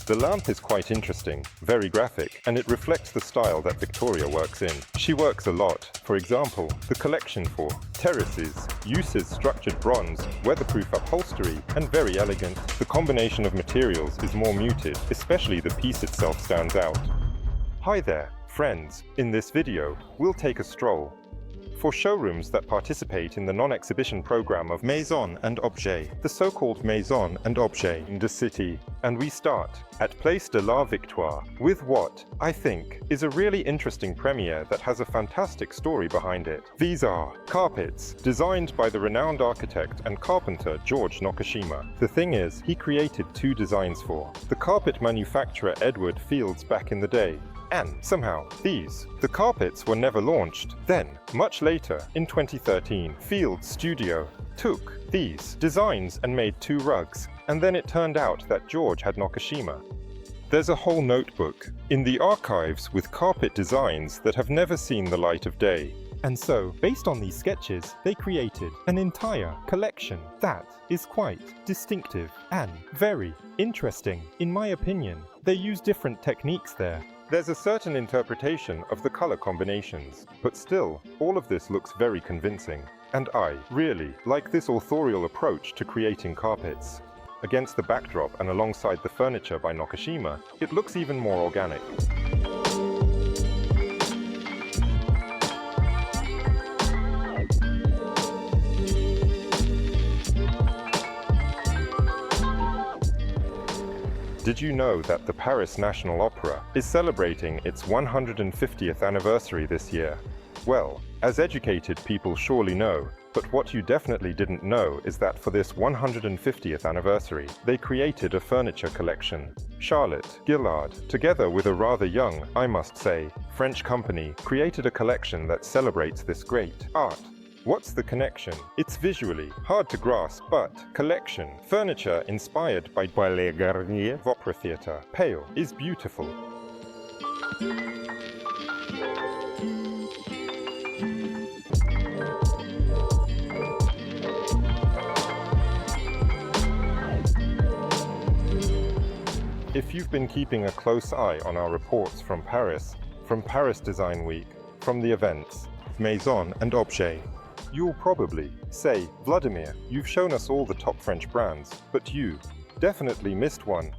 The lamp is quite interesting, very graphic, and it reflects the style that Victoria works in. She works a lot. For example, the collection for terraces uses structured bronze, weatherproof upholstery, and very elegant. The combination of materials is more muted, especially the piece itself stands out. Hi there, friends. In this video, we'll take a stroll for showrooms that participate in the non-exhibition program of Maison&Objet, the so-called Maison&Objet in the city. And we start at Place de la Victoire with what, I think, is a really interesting premiere that has a fantastic story behind it. These are carpets, designed by the renowned architect and carpenter George Nakashima. The thing is, he created two designs for the carpet manufacturer Edward Fields back in the day. And somehow, the carpets were never launched. Then, much later, in 2013, Fields Studio took these designs and made two rugs. And then it turned out that George had Nakashima. There's a whole notebook in the archives with carpet designs that have never seen the light of day. And so, based on these sketches, they created an entire collection that is quite distinctive and very interesting. In my opinion, they use different techniques there. There's a certain interpretation of the color combinations, but still, all of this looks very convincing. And I really like this authorial approach to creating carpets. Against the backdrop and alongside the furniture by Nakashima, it looks even more organic. Did you know that the Paris National Opera is celebrating its 150th anniversary this year? Well, as educated people surely know, but what you definitely didn't know is that for this 150th anniversary, they created a furniture collection. Charlotte Gillard, together with a rather young, I must say, French company, created a collection that celebrates this great art. What's the connection? It's visually hard to grasp, but collection, furniture inspired by Ballet Garnier, Opera Theatre, Pale, is beautiful. If you've been keeping a close eye on our reports from Paris Design Week, from the events, Maison&Objet, you'll probably say, Vladimir, you've shown us all the top French brands, but you definitely missed one.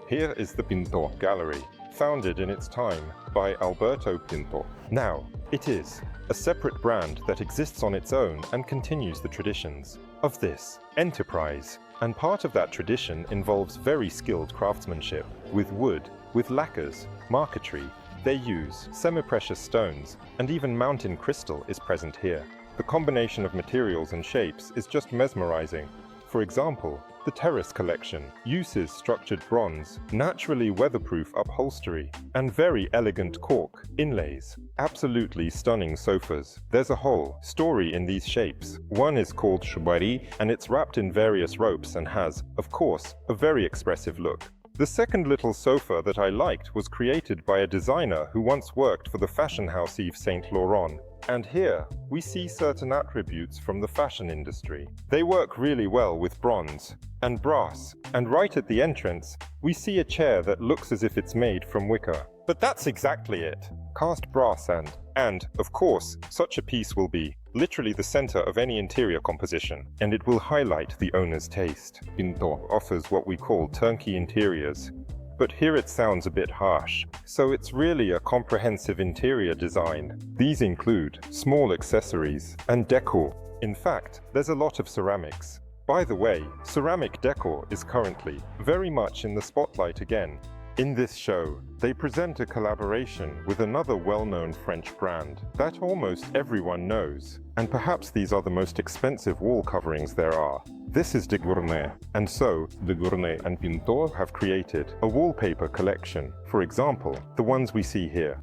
Here is the Pinto Gallery, founded in its time by Alberto Pinto. Now, it is a separate brand that exists on its own and continues the traditions of this enterprise. And part of that tradition involves very skilled craftsmanship with wood, with lacquers, marquetry. They use semi-precious stones, and even mountain crystal is present here. The combination of materials and shapes is just mesmerizing. For example, the Terrace collection uses structured bronze, naturally weatherproof upholstery, and very elegant cork inlays. Absolutely stunning sofas. There's a whole story in these shapes. One is called shibari, and it's wrapped in various ropes and has, of course, a very expressive look. The second little sofa that I liked was created by a designer who once worked for the fashion house Yves Saint Laurent. And here, we see certain attributes from the fashion industry. They work really well with bronze and brass, and right at the entrance, we see a chair that looks as if it's made from wicker. But that's exactly it. Cast brass and, of course, such a piece will be literally the center of any interior composition, and it will highlight the owner's taste. Pinto offers what we call turnkey interiors. But here it sounds a bit harsh, so it's really a comprehensive interior design. These include small accessories and decor. In fact, there's a lot of ceramics. By the way, ceramic decor is currently very much in the spotlight again. In this show, they present a collaboration with another well-known French brand that almost everyone knows. And perhaps these are the most expensive wall coverings there are. This is de Gournay, and so de Gournay and Pinto have created a wallpaper collection. For example, the ones we see here.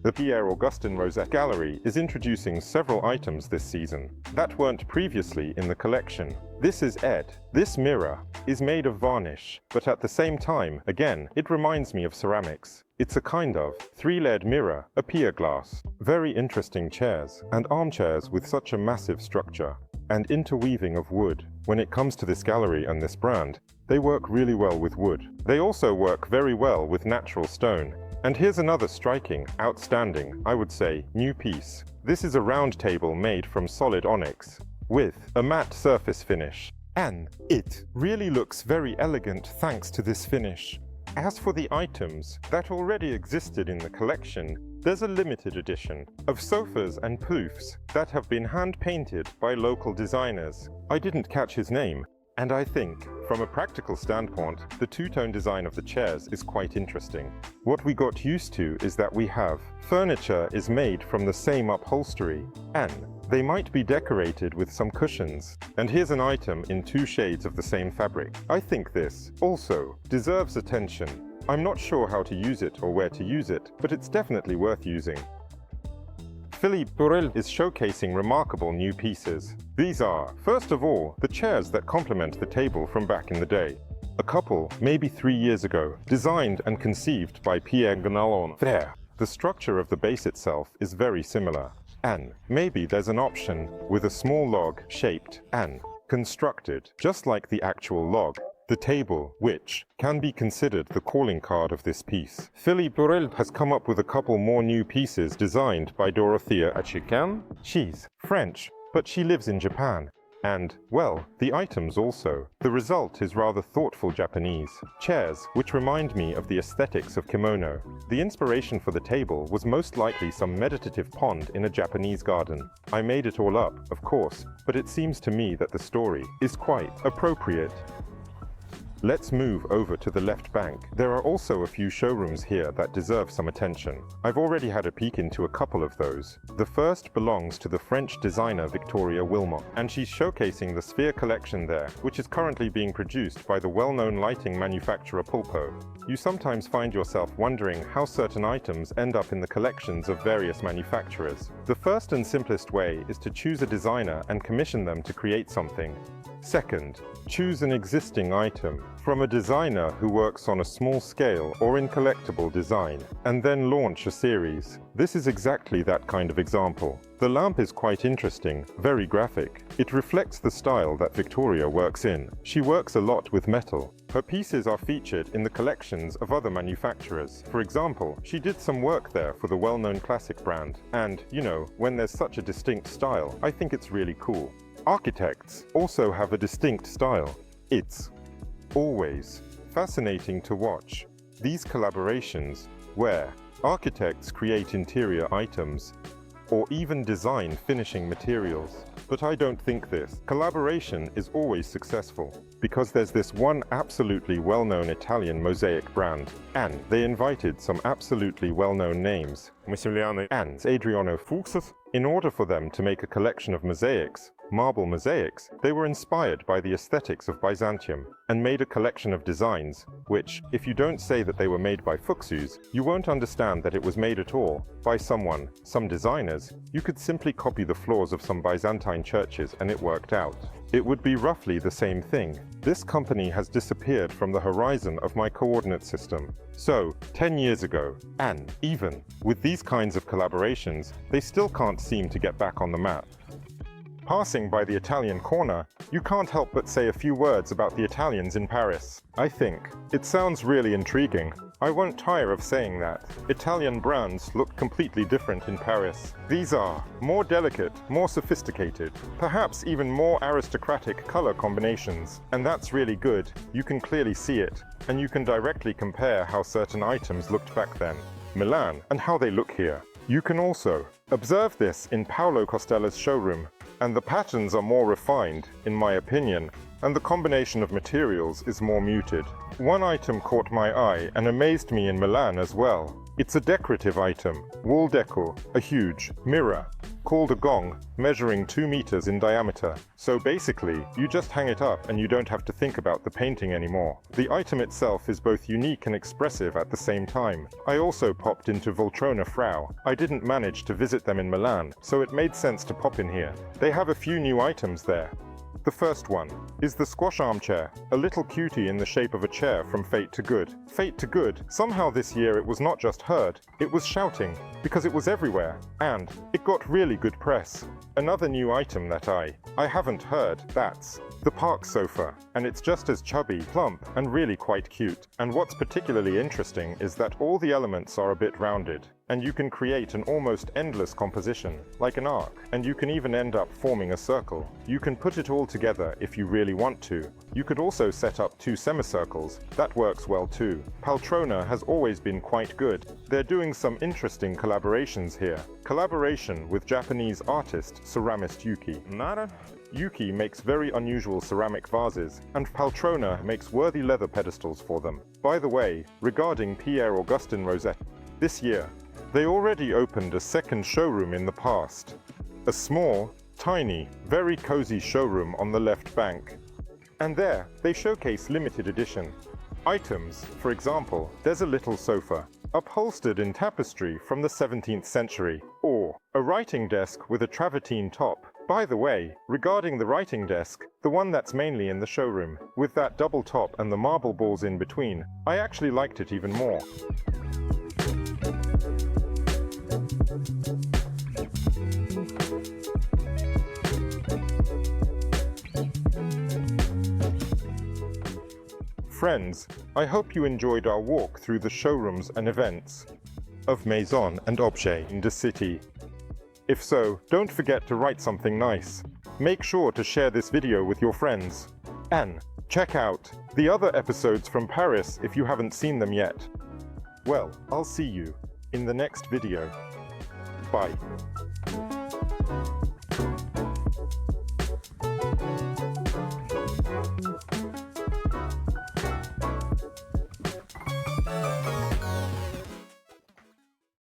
The Pierre Augustine Rosette Gallery is introducing several items this season that weren't previously in the collection. This is Ed. This mirror is made of varnish, but at the same time, again, it reminds me of ceramics. It's a kind of three-layered mirror, a pier glass. Very interesting chairs and armchairs with such a massive structure and interweaving of wood. When it comes to this gallery and this brand, They work really well with wood. They also work very well with natural stone. And here's another striking, outstanding, I would say, new piece. This is a round table made from solid onyx, with a matte surface finish. And it really looks very elegant thanks to this finish. As for the items that already existed in the collection, there's a limited edition of sofas and poufs that have been hand-painted by local designers. I didn't catch his name, and I think, from a practical standpoint, the two-tone design of the chairs is quite interesting. What we got used to is that we have furniture is made from the same upholstery, and they might be decorated with some cushions. And here's an item in 2 shades of the same fabric. I think this also deserves attention. I'm not sure how to use it or where to use it, but it's definitely worth using. Philippe Bourrel is showcasing remarkable new pieces. These are, first of all, the chairs that complement the table from back in the day. A couple, maybe 3 years ago, designed and conceived by Pierre Augustine. The structure of the base itself is very similar. And maybe there's an option with a small log shaped and constructed just like the actual log. The table, which can be considered the calling card of this piece. Philippe Bourrel has come up with a couple more new pieces designed by Dorothea Achikan. She's French, but she lives in Japan. And, well, the items also. The result is rather thoughtful Japanese. Chairs, which remind me of the aesthetics of kimono. The inspiration for the table was most likely some meditative pond in a Japanese garden. I made it all up, of course, but it seems to me that the story is quite appropriate. Let's move over to the left bank. There are also a few showrooms here that deserve some attention. I've already had a peek into a couple of those. The first belongs to the French designer Victoria Wilmot, and she's showcasing the Sphere collection there, which is currently being produced by the well-known lighting manufacturer Pulpo. You sometimes find yourself wondering how certain items end up in the collections of various manufacturers. The first and simplest way is to choose a designer and commission them to create something. Second, choose an existing item from a designer who works on a small scale or in collectible design, and then launch a series. This is exactly that kind of example. The lamp is quite interesting, very graphic. It reflects the style that Victoria works in. She works a lot with metal. Her pieces are featured in the collections of other manufacturers. For example, she did some work there for the well-known classic brand. And, you know, when there's such a distinct style, I think it's really cool. Architects also have a distinct style. It's always fascinating to watch these collaborations where architects create interior items or even design finishing materials. But I don't think this collaboration is always successful, because there's this one absolutely well-known Italian mosaic brand, and they invited some absolutely well-known names, Massimiliano and Adriano Fuchs, in order for them to make a collection of mosaics. Marble mosaics, they were inspired by the aesthetics of Byzantium and made a collection of designs, which, if you don't say that they were made by Fuchs, you won't understand that it was made at all by someone, some designers. You could simply copy the floors of some Byzantine churches and it worked out. It would be roughly the same thing. This company has disappeared from the horizon of my coordinate system. So, 10 years ago, and even with these kinds of collaborations, they still can't seem to get back on the map. Passing by the Italian corner, you can't help but say a few words about the Italians in Paris. I think it sounds really intriguing. I won't tire of saying that. Italian brands look completely different in Paris. These are more delicate, more sophisticated, perhaps even more aristocratic color combinations. And that's really good. You can clearly see it, and you can directly compare how certain items looked back then, Milan, and how they look here. You can also observe this in Paolo Costella's showroom, and the patterns are more refined, in my opinion, and the combination of materials is more muted. One item caught my eye and amazed me in Milan as well. It's a decorative item, wall decor, a huge mirror, called a gong, measuring 2 meters in diameter. So basically, you just hang it up and you don't have to think about the painting anymore. The item itself is both unique and expressive at the same time. I also popped into Voltrona Frau. I didn't manage to visit them in Milan, so it made sense to pop in here. They have a few new items there. The first one is the squash armchair, a little cutie in the shape of a chair from Fate to Good. Fate to Good, somehow this year it was not just heard, it was shouting, because it was everywhere, and it got really good press. Another new item that I haven't heard, that's the park sofa, and it's just as chubby, plump, and really quite cute. And what's particularly interesting is that all the elements are a bit rounded, and you can create an almost endless composition, like an arc, and you can even end up forming a circle. You can put it all together if you really want to. You could also set up 2 semicircles, that works well too. Paltrona has always been quite good. They're doing some interesting collaborations here. Collaboration with Japanese artist ceramist Yuki. Yuki makes very unusual ceramic vases, and Paltrona makes worthy leather pedestals for them. By the way, regarding Pierre Augustine rosette, this year, they already opened a second showroom in the past. A small, tiny, very cozy showroom on the left bank. And there, they showcase limited edition items. For example, there's a little sofa, upholstered in tapestry from the 17th century, or a writing desk with a travertine top. By the way, regarding the writing desk, the one that's mainly in the showroom, with that double top and the marble balls in between, I actually liked it even more. Friends, I hope you enjoyed our walk through the showrooms and events of Maison&Objet in the city. If so, don't forget to write something nice. Make sure to share this video with your friends. And check out the other episodes from Paris if you haven't seen them yet. Well, I'll see you in the next video. Bye.